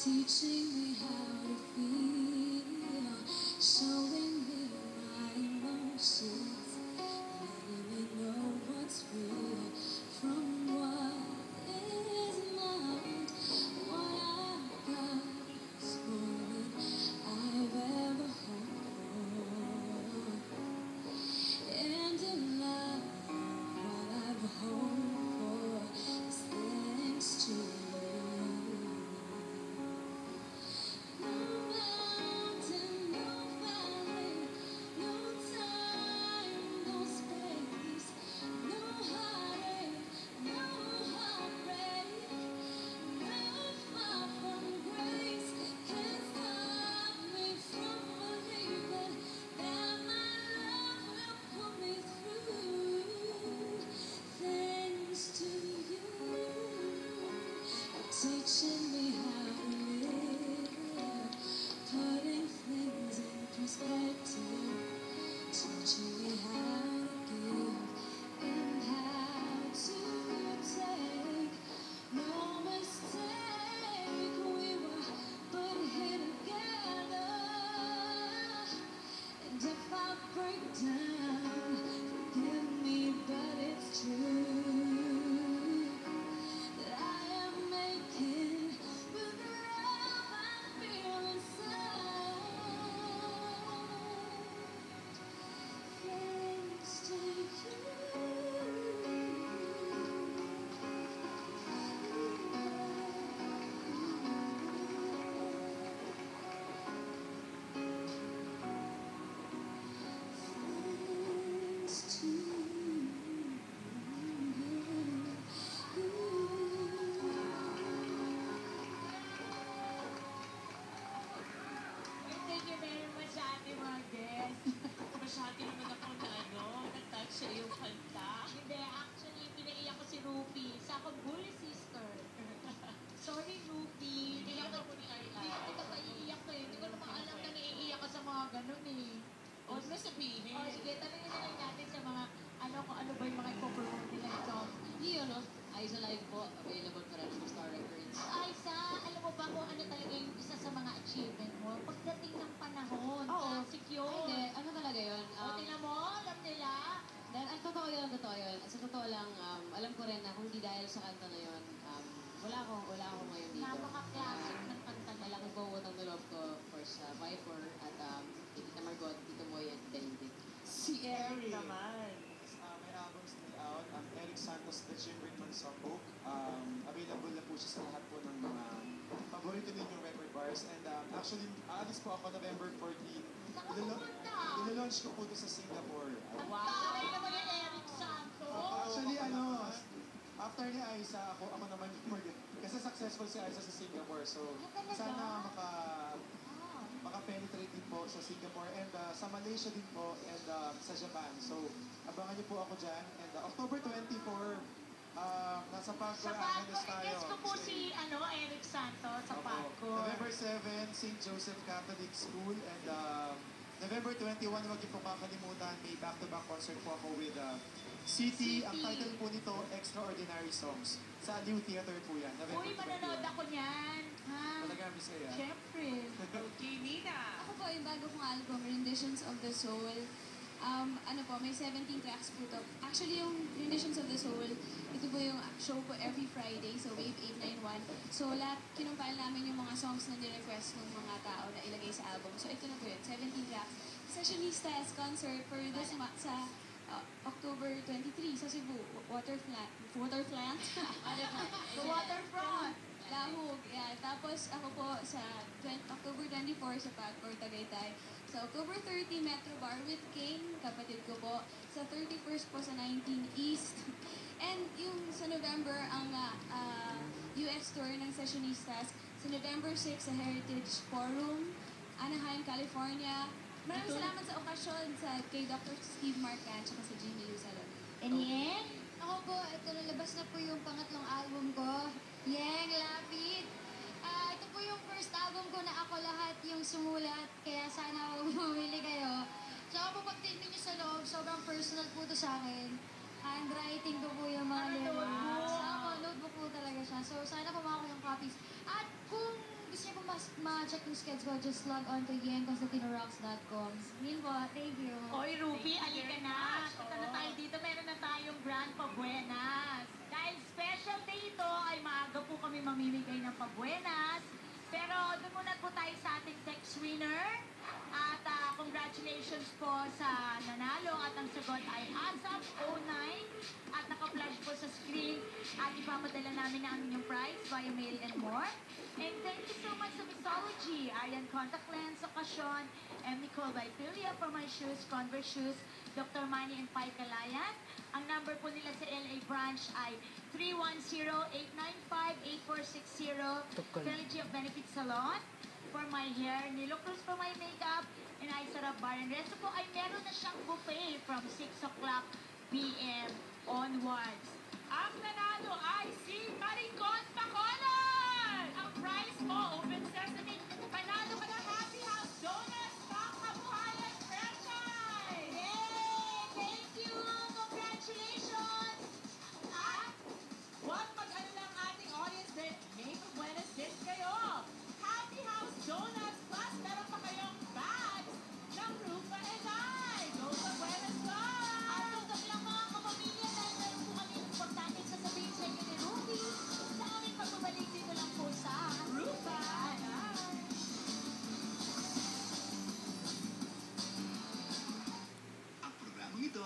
teaching me how to feel, showing me my emotions, letting me know what's real from what is not. What I've got is more than I've ever hoped for, and in love, what I've hoped for is thanks to you. Teaching me how to live, putting things in perspective, teaching me how to give and how to take. No mistake, we were put here together, and if I break down, forgive me, but it's true. Thank you very much, Ate Margaret. Masyati naman ako na nag-touch siya yung kanta. Hindi, actually, pinaiyak ko si Rupi sa akong bully sister. Sorry, Rupi. Nilakaw ko ni Ayla. Hindi ako kapaiiyak ko eh. Hindi ko naman alam na naiiyak ko sa mga ganun eh. O, na sabihin. O, sige, tanongin na lang natin sa mga, kung ano ba yung mga i-perform nila ito. Yun, no? Aiza Live po, available pa rin sa Star Records. Aiza, alam mo ba kung ano talaga yung isa sa mga achievement mo? Pagdating ng panahon, Oo. classic yun. Hindi, ano talaga yun? O, tingnan mo, alam nila. Dahil, totoo yun, totoo yun. Sa totoo lang, alam ko rin na kung di dahil sa kanta na yun, wala akong ngayon dito. Napaka-classic ng kanta nila. Malaking buwotang ng loob ko, of course, sa Viper, at Tita Margot, Tito Moy, at David. Si Eric Eric. naman. May album still out. Eric Santos, The Children Songbook. Available na po siya sa lahat po ng mga paborito ninyong record bars. And actually, aalis po ako November 14. Saan ka pupunta? Ilo-launch ko po ito sa Singapore. Taray naman yung Eric Santos. Actually, after ni Aiza, ako naman yung kasi successful si Aiza sa Singapore. So, talaga? sana maka-penetrate din po sa Singapore and sa Malaysia din po and sa Japan. So, abangan niyo po ako dyan. And October 24, nasa Pagcor, Sa Pagcor, Angeles tayo. i-guess ko po si Eric Santos sa Opo. Pagcor. November 7, St. Joseph Catholic School. And November 21, huwag niyo po kakalimutan, may back-to-back concert po ako with City. Ang title po nito, Extraordinary Songs. Sa Aliw Theater po yan. November Uy, manonood 21. ako niyan. Ha? Talaga, Miss Aya. Siyempre. Okay, Nina. Ako po, yung bago kong album, Renditions of the Soul. May 17 tracks po to. Actually, yung Renditions of the Soul, ito po yung show ko every Friday, so Wave 891. So, lahat, kinumpile namin yung mga songs na nirequest ng mga tao na ilagay sa album. So, ito na po yun, 17 tracks. Sessionistas concert for this month sa October 23 sa Cebu, Waterfront. The waterfront. Lahog, yan. Tapos ako po sa October 24 sa Pagcor, Tagaytay. Sa October 30, Metro Bar with King, kapatid ko po. Sa 31st po sa 19 East. And yung sa November, ang US tour ng Sessionistas. Sa November 6 sa Heritage Forum, Anaheim, California. Maraming salamat sa okasyon kay Dr. Steve Marcan at sa Jimmy Luzalo. And yan? Ako po, ito nalabas na po yung pangatlong album ko, Yeng Lapid. Ito po yung first album ko na ako lahat yung sumulat, kaya sana bumili kayo. So ako po pag-tingin nyo sa loob, sobrang personal po to sa akin. Handwriting ko po yung mga lyrics. Notebook po talaga siya. So sana pumawa ko ng copies. At kung gusto niyo po ma-check yung schedule, just log on to yenconstantinorocks.com. Yun po, thank you. Oy, Ruby, alika na. Punta na tayo dito. Meron na tayong Grand Pabuenas. Dahil special day ito, ay maaga po kami mamimigay ng Pabuenas. Pero doon muna po tayo sa ating text winner. At congratulations po sa nanalo. At ang sagot ay ASAP09. At naka-flash po sa screen. At ipapadala namin ang inyong prize via mail and more. And thank you so much sa Mixology, Aryan Contact Lens, Occasion, and Nicole Vaipilia for my shoes, Converse shoes, Dr. Manny and Pai Kalayan. Ang number po nila sa LA branch ay 310-895-8460. Trilogy of Benefit Salon for my hair, Nilo Cruz for my makeup, and I Sarap Bar and Resto po ay meron na siyang buffet from 6 o'clock p.m. onwards. Ang nanalo ay si Maricon Bacolod! Ang prize mo, Open Sesame, panalo ka na